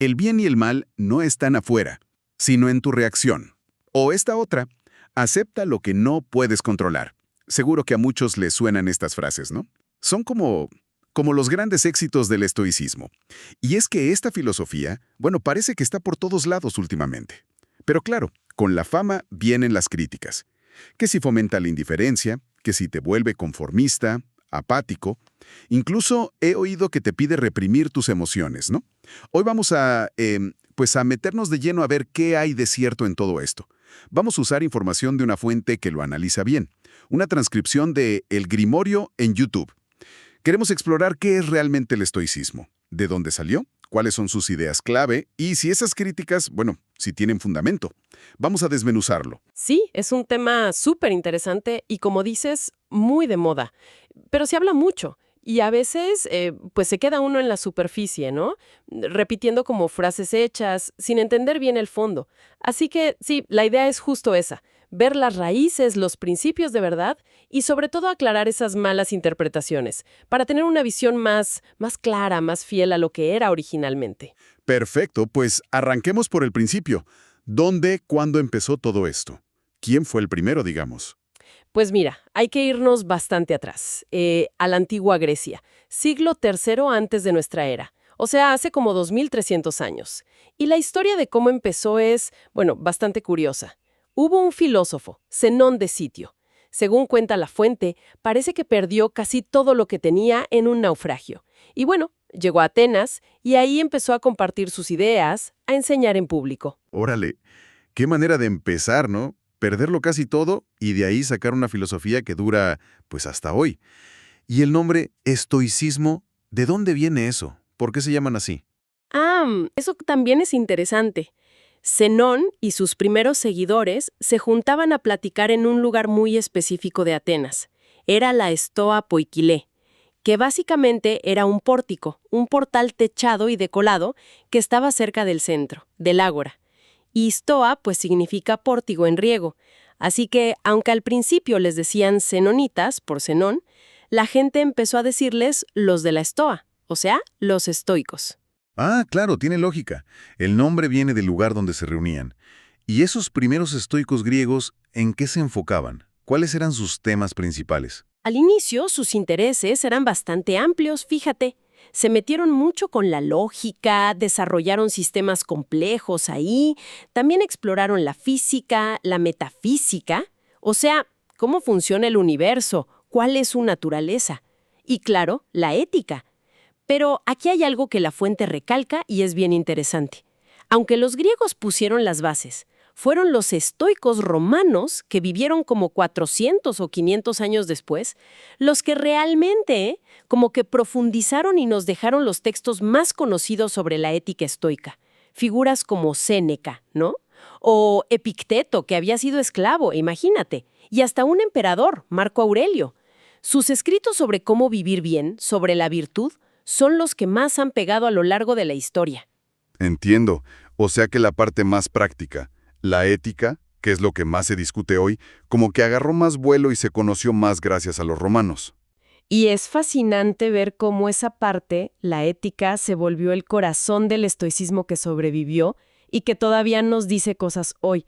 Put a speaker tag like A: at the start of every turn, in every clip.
A: El bien y el mal no están afuera, sino en tu reacción. O esta otra, acepta lo que no puedes controlar. Seguro que a muchos les suenan estas frases, ¿no? Son como los grandes éxitos del estoicismo. Y es que esta filosofía, bueno, parece que está por todos lados últimamente. Pero claro, con la fama vienen las críticas. Que si fomenta la indiferencia, que si te vuelve conformista, apático. Incluso he oído que te pide reprimir tus emociones, ¿no? Hoy vamos a meternos de lleno a ver qué hay de cierto en todo esto. Vamos a usar información de una fuente que lo analiza bien. Una transcripción de El Grimorio en YouTube. Queremos explorar qué es realmente el estoicismo, de dónde salió, cuáles son sus ideas clave y si esas críticas, bueno, si tienen fundamento. Vamos a desmenuzarlo.
B: Sí, es un tema súper interesante y, como dices, muy de moda. Pero se habla mucho y a veces pues se queda uno en la superficie, ¿no? Repitiendo como frases hechas, sin entender bien el fondo. Así que sí, la idea es justo esa, ver las raíces, los principios de verdad y sobre todo aclarar esas malas interpretaciones, para tener una visión más clara, más fiel a lo que era originalmente.
A: Perfecto, pues arranquemos por el principio. ¿Dónde, cuándo empezó todo esto? ¿Quién fue el primero, digamos?
B: Pues mira, hay que irnos bastante atrás, a la antigua Grecia, siglo III antes de nuestra era, o sea, hace como 2300 años. Y la historia de cómo empezó es, bueno, bastante curiosa. Hubo un filósofo, Zenón de Sitio. Según cuenta la fuente, parece que perdió casi todo lo que tenía en un naufragio. Y bueno, llegó a Atenas y ahí empezó a compartir sus ideas, a enseñar en público.
A: Órale, qué manera de empezar, ¿no? Perderlo casi todo y de ahí sacar una filosofía que dura, pues hasta hoy. Y el nombre estoicismo, ¿de dónde viene eso? ¿Por qué se llaman así?
B: Eso también es interesante. Zenón y sus primeros seguidores se juntaban a platicar en un lugar muy específico de Atenas. Era la Stoa Poikilé, que básicamente era un pórtico, un portal techado y decolado que estaba cerca del centro, del ágora. Y Stoa pues significa pórtico en griego. Así que, aunque al principio les decían zenonitas por Zenón, la gente empezó a decirles los de la Stoa, o sea, los estoicos.
A: Ah, claro, tiene lógica. El nombre viene del lugar donde se reunían. ¿Y esos primeros estoicos griegos en qué se enfocaban? ¿Cuáles eran sus temas principales?
B: Al inicio, sus intereses eran bastante amplios, fíjate. Se metieron mucho con la lógica, desarrollaron sistemas complejos ahí, también exploraron la física, la metafísica, o sea, cómo funciona el universo, cuál es su naturaleza. Y claro, la ética. Pero aquí hay algo que la fuente recalca y es bien interesante. Aunque los griegos pusieron las bases, fueron los estoicos romanos, que vivieron como 400 o 500 años después, los que realmente como que profundizaron y nos dejaron los textos más conocidos sobre la ética estoica. Figuras como Séneca, ¿no? O Epicteto, que había sido esclavo, imagínate. Y hasta un emperador, Marco Aurelio. Sus escritos sobre cómo vivir bien, sobre la virtud, son los que más han pegado a lo largo de la historia.
A: Entiendo. O sea que la parte más práctica, la ética, que es lo que más se discute hoy, como que agarró más vuelo y se conoció más gracias a los romanos.
B: Y es fascinante ver cómo esa parte, la ética, se volvió el corazón del estoicismo que sobrevivió y que todavía nos dice cosas hoy.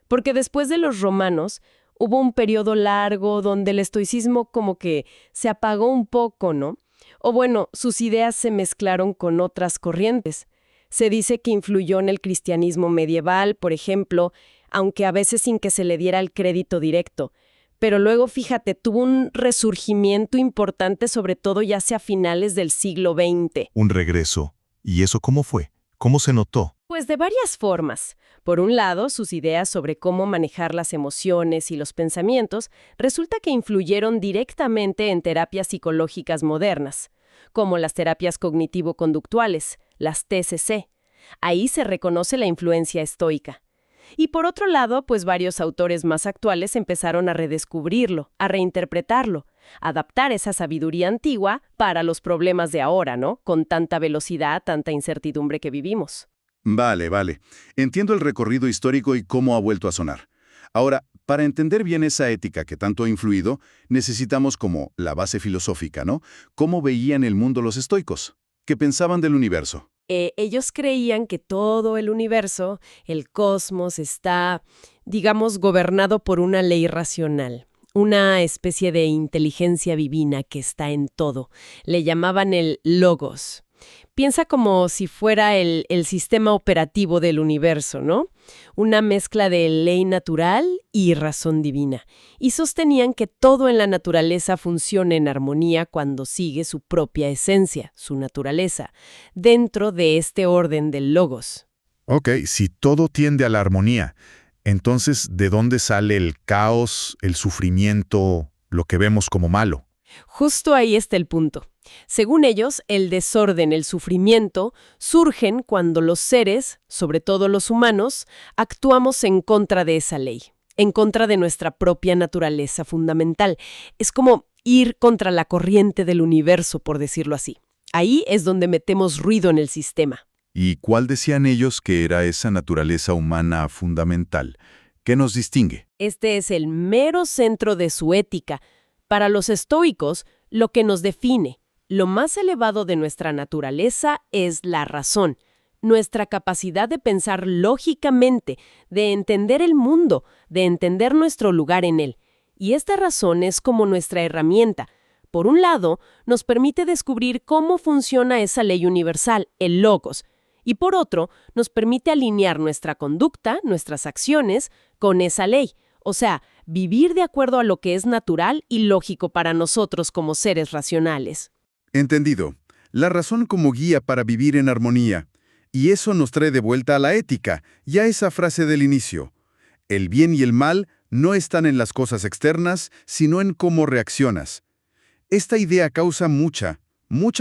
B: Porque después de los romanos, hubo un periodo largo donde el estoicismo como que se apagó un poco, ¿no? O bueno, sus ideas se mezclaron con otras corrientes. Se dice que influyó en el cristianismo medieval, por ejemplo, aunque a veces sin que se le diera el crédito directo. Pero luego, fíjate, tuvo un resurgimiento importante, sobre todo ya hacia finales del siglo XX.
C: Un regreso. ¿Y eso cómo fue? ¿Cómo se notó?
B: Pues de varias formas. Por un lado, sus ideas sobre cómo manejar las emociones y los pensamientos resulta que influyeron directamente en terapias psicológicas modernas, como las terapias cognitivo-conductuales, las TCC. Ahí se reconoce la influencia estoica. Y por otro lado, pues varios autores más actuales empezaron a redescubrirlo, a reinterpretarlo, adaptar esa sabiduría antigua para los problemas de ahora, ¿no? Con tanta velocidad, tanta incertidumbre que vivimos.
A: Vale. Entiendo el recorrido histórico y cómo ha vuelto a sonar. Ahora, para entender bien esa ética que tanto ha influido, necesitamos como la base filosófica, ¿no? ¿Cómo veían el mundo los estoicos? ¿Qué pensaban del universo?
B: Ellos creían que todo el universo, el cosmos, está, digamos, gobernado por una ley racional, una especie de inteligencia divina que está en todo. Le llamaban el logos. Piensa como si fuera el sistema operativo del universo, ¿no? Una mezcla de ley natural y razón divina. Y sostenían que todo en la naturaleza funciona en armonía cuando sigue su propia esencia, su naturaleza, dentro de este orden del logos.
D: Ok, si todo tiende a la armonía, entonces, ¿de dónde sale el caos, el sufrimiento, lo que vemos como malo?
B: Justo ahí está el punto. Según ellos, el desorden, el sufrimiento, surgen cuando los seres, sobre todo los humanos, actuamos en contra de esa ley, en contra de nuestra propia naturaleza fundamental. Es como ir contra la corriente del universo, por decirlo así. Ahí es donde metemos ruido en el sistema.
D: ¿Y cuál decían ellos que era esa naturaleza humana fundamental? ¿Qué nos distingue?
B: Este es el mero centro de su ética. Para los estoicos, lo que nos define, lo más elevado de nuestra naturaleza es la razón, nuestra capacidad de pensar lógicamente, de entender el mundo, de entender nuestro lugar en él. Y esta razón es como nuestra herramienta. Por un lado, nos permite descubrir cómo funciona esa ley universal, el logos, y por otro, nos permite alinear nuestra conducta, nuestras acciones, con esa ley. O sea, vivir de acuerdo a lo que es natural y lógico para nosotros como seres racionales.
A: Entendido. La razón como guía para vivir en armonía. Y eso nos trae de vuelta a la ética, y a esa frase del inicio. El bien y el mal no están en las cosas externas, sino en cómo reaccionas. Esta idea causa mucha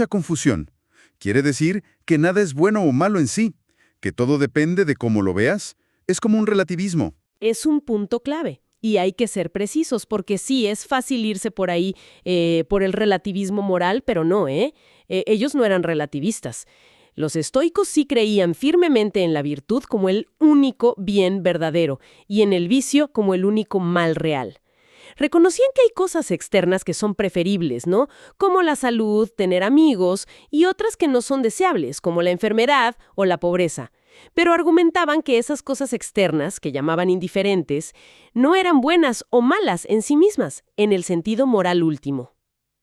A: confusión. Quiere decir que nada es bueno o malo en sí, que todo depende de cómo lo veas. Es como un relativismo.
B: Es un punto clave. Y hay que ser precisos, porque sí, es fácil irse por ahí, por el relativismo moral, pero no, ellos no eran relativistas. Los estoicos sí creían firmemente en la virtud como el único bien verdadero y en el vicio como el único mal real. Reconocían que hay cosas externas que son preferibles, ¿no? Como la salud, tener amigos, y otras que no son deseables, como la enfermedad o la pobreza. Pero argumentaban que esas cosas externas, que llamaban indiferentes, no eran buenas o malas en sí mismas, en el sentido moral último.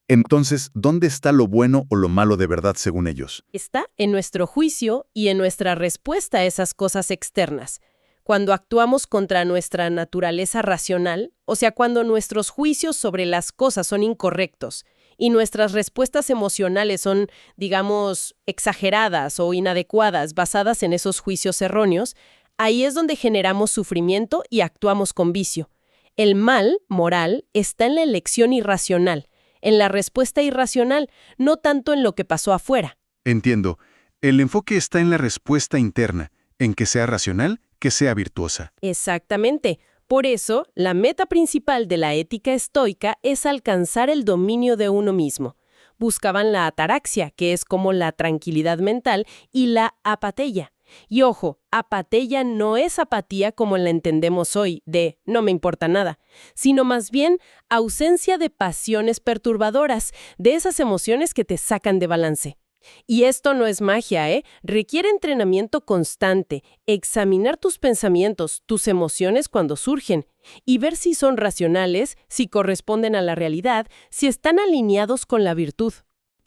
D: Entonces, ¿dónde está lo bueno o lo malo de verdad según ellos?
B: Está en nuestro juicio y en nuestra respuesta a esas cosas externas. Cuando actuamos contra nuestra naturaleza racional, o sea, cuando nuestros juicios sobre las cosas son incorrectos y nuestras respuestas emocionales son, digamos, exageradas o inadecuadas, basadas en esos juicios erróneos, ahí es donde generamos sufrimiento y actuamos con vicio. El mal moral está en la elección irracional, en la respuesta irracional, no tanto en lo que pasó afuera.
A: Entiendo. El enfoque está en la respuesta interna, en que sea racional, que sea virtuosa.
B: Exactamente. Por eso, la meta principal de la ética estoica es alcanzar el dominio de uno mismo. Buscaban la ataraxia, que es como la tranquilidad mental, y la apateia. Y ojo, apateia no es apatía como la entendemos hoy, de no me importa nada, sino más bien ausencia de pasiones perturbadoras, de esas emociones que te sacan de balance. Y esto no es magia, requiere entrenamiento constante, examinar tus pensamientos, tus emociones cuando surgen, y ver si son racionales, si corresponden a la realidad, si están alineados con la virtud.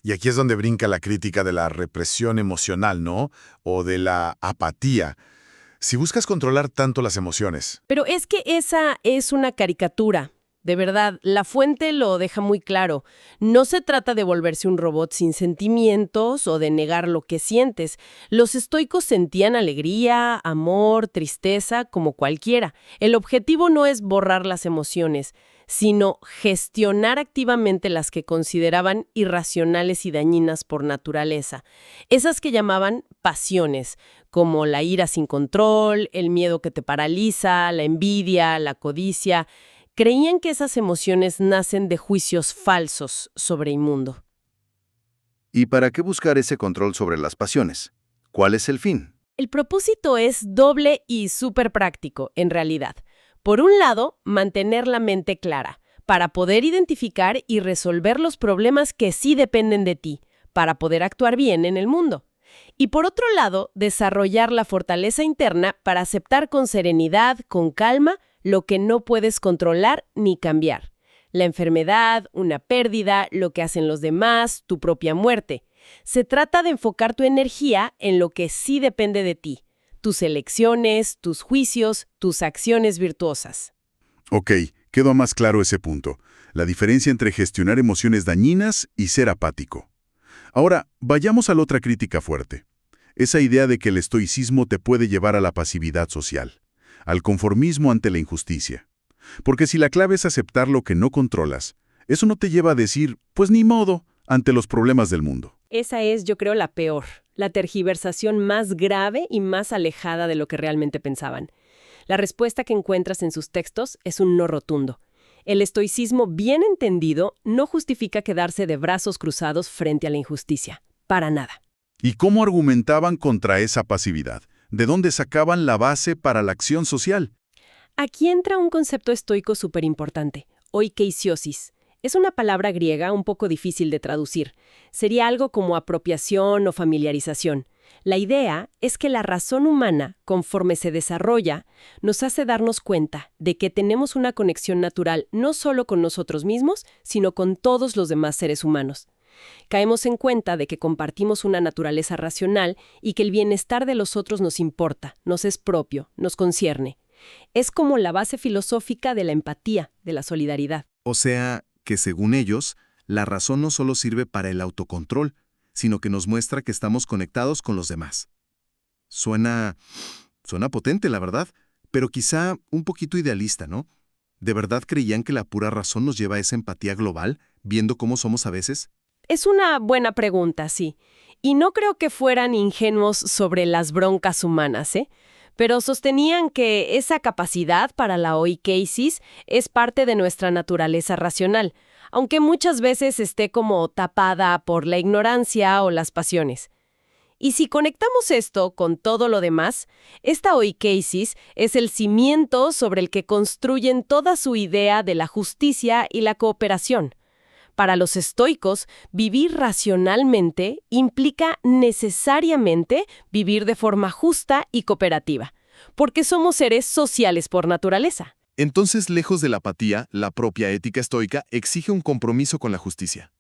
D: Y aquí es donde brinca la crítica de la represión emocional, ¿no? O de la apatía. Si buscas controlar tanto las emociones.
B: Pero es que esa es una caricatura. De verdad, la fuente lo deja muy claro. No se trata de volverse un robot sin sentimientos o de negar lo que sientes. Los estoicos sentían alegría, amor, tristeza, como cualquiera. El objetivo no es borrar las emociones, sino gestionar activamente las que consideraban irracionales y dañinas por naturaleza. Esas que llamaban pasiones, como la ira sin control, el miedo que te paraliza, la envidia, la codicia. Creían que esas emociones nacen de juicios falsos sobre el mundo.
E: ¿Y para qué buscar ese control sobre las pasiones? ¿Cuál es el fin?
B: El propósito es doble y súper práctico, en realidad. Por un lado, mantener la mente clara, para poder identificar y resolver los problemas que sí dependen de ti, para poder actuar bien en el mundo. Y por otro lado, desarrollar la fortaleza interna para aceptar con serenidad, con calma, lo que no puedes controlar ni cambiar. La enfermedad, una pérdida, lo que hacen los demás, tu propia muerte. Se trata de enfocar tu energía en lo que sí depende de ti. Tus elecciones, tus juicios, tus acciones virtuosas.
A: Ok, quedó más claro ese punto. La diferencia entre gestionar emociones dañinas y ser apático. Ahora, vayamos a la otra crítica fuerte. Esa idea de que el estoicismo te puede llevar a la pasividad social, al conformismo ante la injusticia. Porque si la clave es aceptar lo que no controlas, eso no te lleva a decir, pues ni modo, ante los problemas del mundo.
B: Esa es, yo creo, la peor, la tergiversación más grave y más alejada de lo que realmente pensaban. La respuesta que encuentras en sus textos es un no rotundo. El estoicismo bien entendido no justifica quedarse de brazos cruzados frente a la injusticia. Para nada.
A: ¿Y cómo argumentaban contra esa pasividad? ¿De dónde sacaban la base para la acción social?
B: Aquí entra un concepto estoico súper importante, oikeisiosis. Es una palabra griega un poco difícil de traducir. Sería algo como apropiación o familiarización. La idea es que la razón humana, conforme se desarrolla, nos hace darnos cuenta de que tenemos una conexión natural no solo con nosotros mismos, sino con todos los demás seres humanos. Caemos en cuenta de que compartimos una naturaleza racional y que el bienestar de los otros nos importa, nos es propio, nos concierne. Es como la base filosófica de la empatía, de la solidaridad.
F: O sea, que según ellos, la razón no solo sirve para el autocontrol, sino que nos muestra que estamos conectados con los demás. Suena potente, la verdad, pero quizá un poquito idealista, ¿no? ¿De verdad creían que la pura razón nos lleva a esa empatía global, viendo cómo somos a veces?
B: Es una buena pregunta, sí. Y no creo que fueran ingenuos sobre las broncas humanas, ¿eh? Pero sostenían que esa capacidad para la oikeisis es parte de nuestra naturaleza racional, aunque muchas veces esté como tapada por la ignorancia o las pasiones. Y si conectamos esto con todo lo demás, esta oikeisis es el cimiento sobre el que construyen toda su idea de la justicia y la cooperación. Para los estoicos, vivir racionalmente implica necesariamente vivir de forma justa y cooperativa, porque somos seres sociales por naturaleza.
F: Entonces, lejos de la apatía, la propia ética estoica exige un compromiso con la justicia.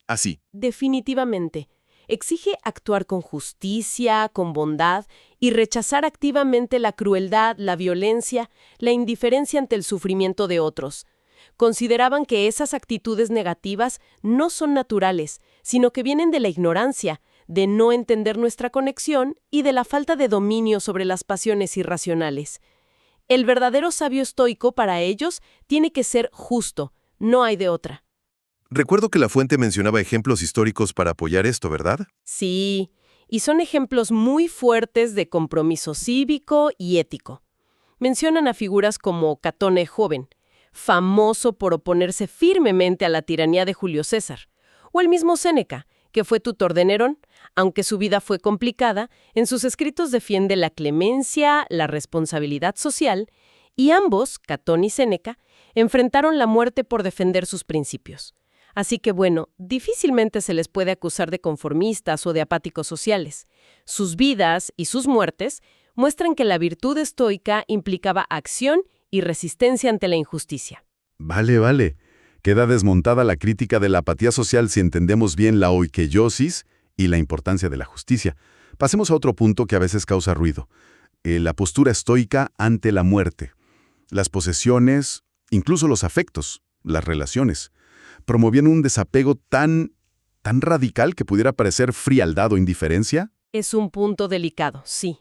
F: Así.
B: Definitivamente. Exige actuar con justicia, con bondad y rechazar activamente la crueldad, la violencia, la indiferencia ante el sufrimiento de otros. Consideraban que esas actitudes negativas no son naturales, sino que vienen de la ignorancia, de no entender nuestra conexión y de la falta de dominio sobre las pasiones irracionales. El verdadero sabio estoico para ellos tiene que ser justo, no hay de otra.
C: Recuerdo que la fuente mencionaba ejemplos históricos para apoyar esto, ¿verdad?
B: Sí, y son ejemplos muy fuertes de compromiso cívico y ético. Mencionan a figuras como Catón el Joven, famoso por oponerse firmemente a la tiranía de Julio César, o el mismo Séneca, que fue tutor de Nerón, aunque su vida fue complicada, en sus escritos defiende la clemencia, la responsabilidad social, y ambos, Catón y Séneca, enfrentaron la muerte por defender sus principios. Así que bueno, difícilmente se les puede acusar de conformistas o de apáticos sociales. Sus vidas y sus muertes muestran que la virtud estoica implicaba acción y resistencia ante la injusticia.
A: Vale. Queda desmontada la crítica de la apatía social si entendemos bien la oikeiosis y la importancia de la justicia. Pasemos a otro punto que a veces causa ruido. La postura estoica ante la muerte. Las posesiones, incluso los afectos, las relaciones, promovían un desapego tan radical que pudiera parecer frialdad o indiferencia.
B: Es un punto delicado, sí.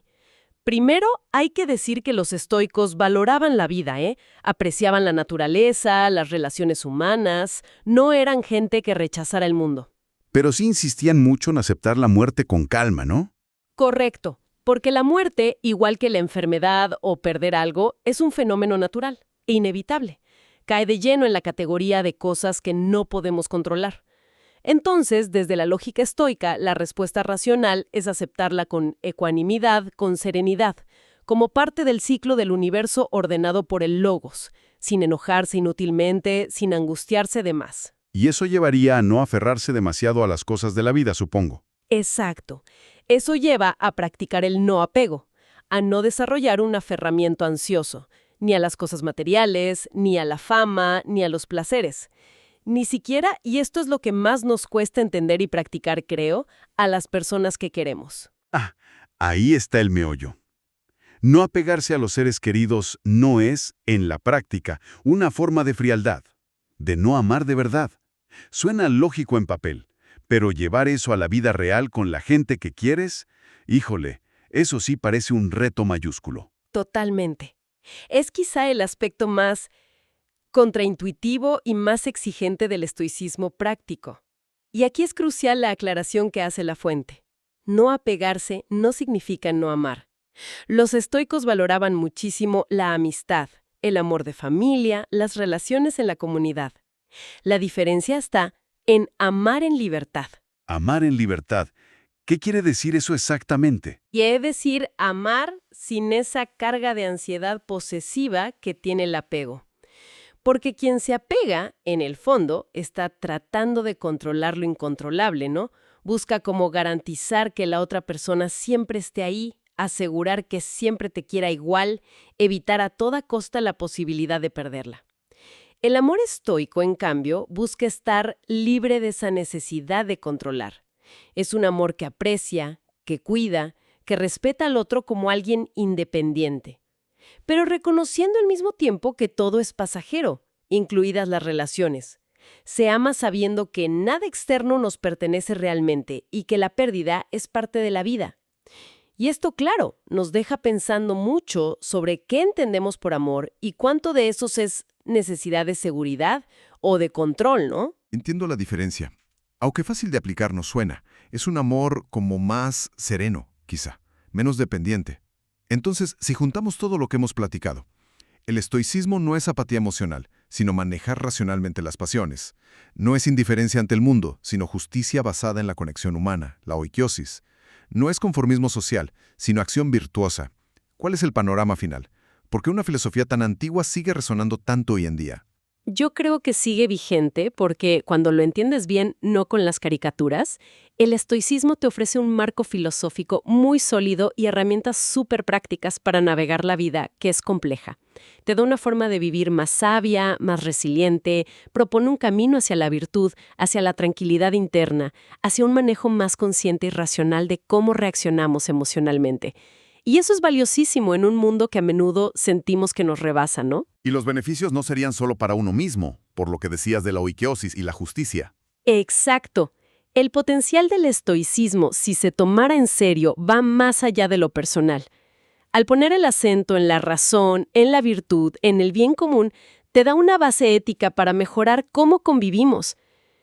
B: Primero, hay que decir que los estoicos valoraban la vida, apreciaban la naturaleza, las relaciones humanas, no eran gente que rechazara el mundo.
A: Pero sí insistían mucho en aceptar la muerte con calma, ¿no?
B: Correcto, porque la muerte, igual que la enfermedad o perder algo, es un fenómeno natural e inevitable. Cae de lleno en la categoría de cosas que no podemos controlar. Entonces, desde la lógica estoica, la respuesta racional es aceptarla con ecuanimidad, con serenidad, como parte del ciclo del universo ordenado por el logos, sin enojarse inútilmente, sin angustiarse de más.
A: Y eso llevaría a no aferrarse demasiado a las cosas de la vida, supongo.
B: Exacto. Eso lleva a practicar el no apego, a no desarrollar un aferramiento ansioso, ni a las cosas materiales, ni a la fama, ni a los placeres. Ni siquiera, y esto es lo que más nos cuesta entender y practicar, creo, a las personas que queremos.
A: Ah, ahí está el meollo. No apegarse a los seres queridos no es, en la práctica, una forma de frialdad, de no amar de verdad. Suena lógico en papel, pero llevar eso a la vida real con la gente que quieres, híjole, eso sí parece un reto mayúsculo.
B: Totalmente. Es quizá el aspecto más contraintuitivo y más exigente del estoicismo práctico. Y aquí es crucial la aclaración que hace la fuente. No apegarse no significa no amar. Los estoicos valoraban muchísimo la amistad, el amor de familia, las relaciones en la comunidad. La diferencia está en amar en libertad.
A: Amar en libertad. ¿Qué quiere decir eso exactamente?
B: Y es decir, amar sin esa carga de ansiedad posesiva que tiene el apego. Porque quien se apega, en el fondo, está tratando de controlar lo incontrolable, ¿no? Busca como garantizar que la otra persona siempre esté ahí, asegurar que siempre te quiera igual, evitar a toda costa la posibilidad de perderla. El amor estoico, en cambio, busca estar libre de esa necesidad de controlar. Es un amor que aprecia, que cuida, que respeta al otro como alguien independiente, pero reconociendo al mismo tiempo que todo es pasajero, incluidas las relaciones. Se ama sabiendo que nada externo nos pertenece realmente y que la pérdida es parte de la vida. Y esto, claro, nos deja pensando mucho sobre qué entendemos por amor y cuánto de eso es necesidad de seguridad o de control, ¿no?
F: Entiendo la diferencia. Aunque fácil de aplicar nos suena, es un amor como más sereno, quizá, menos dependiente. Entonces, si juntamos todo lo que hemos platicado, el estoicismo no es apatía emocional, sino manejar racionalmente las pasiones. No es indiferencia ante el mundo, sino justicia basada en la conexión humana, la oikeiosis. No es conformismo social, sino acción virtuosa. ¿Cuál es el panorama final? ¿Por qué una filosofía tan antigua sigue resonando tanto hoy en día?
B: Yo creo que sigue vigente porque cuando lo entiendes bien, no con las caricaturas, el estoicismo te ofrece un marco filosófico muy sólido y herramientas súper prácticas para navegar la vida, que es compleja. Te da una forma de vivir más sabia, más resiliente, propone un camino hacia la virtud, hacia la tranquilidad interna, hacia un manejo más consciente y racional de cómo reaccionamos emocionalmente. Y eso es valiosísimo en un mundo que a menudo sentimos que nos rebasa, ¿no?
D: Y los beneficios no serían solo para uno mismo, por lo que decías de la oikeiosis y la justicia.
B: Exacto. El potencial del estoicismo, si se tomara en serio, va más allá de lo personal. Al poner el acento en la razón, en la virtud, en el bien común, te da una base ética para mejorar cómo convivimos.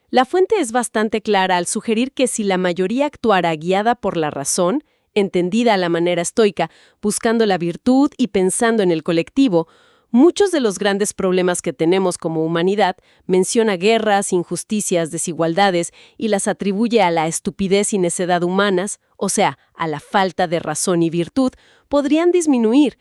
B: La fuente es bastante clara al sugerir que si la mayoría actuara guiada por la razón, entendida a la manera estoica, buscando la virtud y pensando en el colectivo, muchos de los grandes problemas que tenemos como humanidad menciona guerras, injusticias, desigualdades y las atribuye a la estupidez y necedad humanas, o sea, a la falta de razón y virtud, podrían disminuir.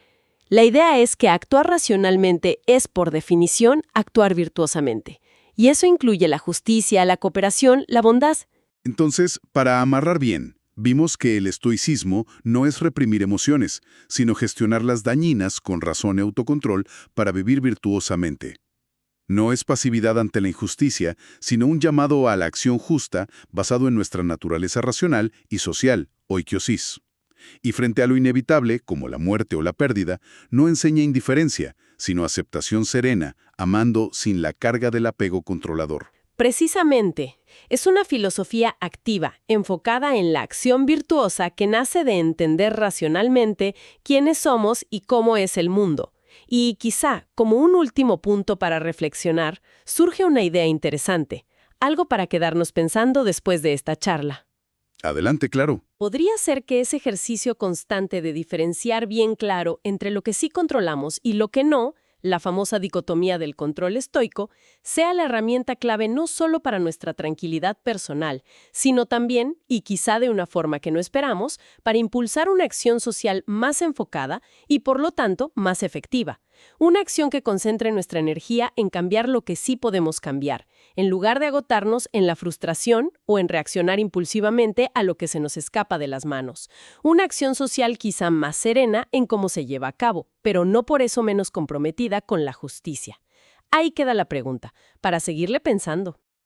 B: La idea es que actuar racionalmente es, por definición, actuar virtuosamente. Y eso incluye la justicia, la cooperación, la bondad.
A: Entonces, para amarrar bien, vimos que el estoicismo no es reprimir emociones, sino gestionarlas dañinas con razón y autocontrol para vivir virtuosamente. No es pasividad ante la injusticia, sino un llamado a la acción justa basado en nuestra naturaleza racional y social, oikeiosis. Y frente a lo inevitable, como la muerte o la pérdida, no enseña indiferencia, sino aceptación serena, amando sin la carga del apego controlador.
B: Precisamente, es una filosofía activa, enfocada en la acción virtuosa que nace de entender racionalmente quiénes somos y cómo es el mundo. Y quizá, como un último punto para reflexionar, surge una idea interesante, algo para quedarnos pensando después de esta charla.
A: Adelante, claro.
B: Podría ser que ese ejercicio constante de diferenciar bien claro entre lo que sí controlamos y lo que no la famosa dicotomía del control estoico, sea la herramienta clave no solo para nuestra tranquilidad personal, sino también, y quizá de una forma que no esperamos, para impulsar una acción social más enfocada y, por lo tanto, más efectiva. Una acción que concentre nuestra energía en cambiar lo que sí podemos cambiar, en lugar de agotarnos en la frustración o en reaccionar impulsivamente a lo que se nos escapa de las manos. Una acción social quizá más serena en cómo se lleva a cabo, pero no por eso menos comprometida con la justicia. Ahí queda la pregunta, para seguirle pensando.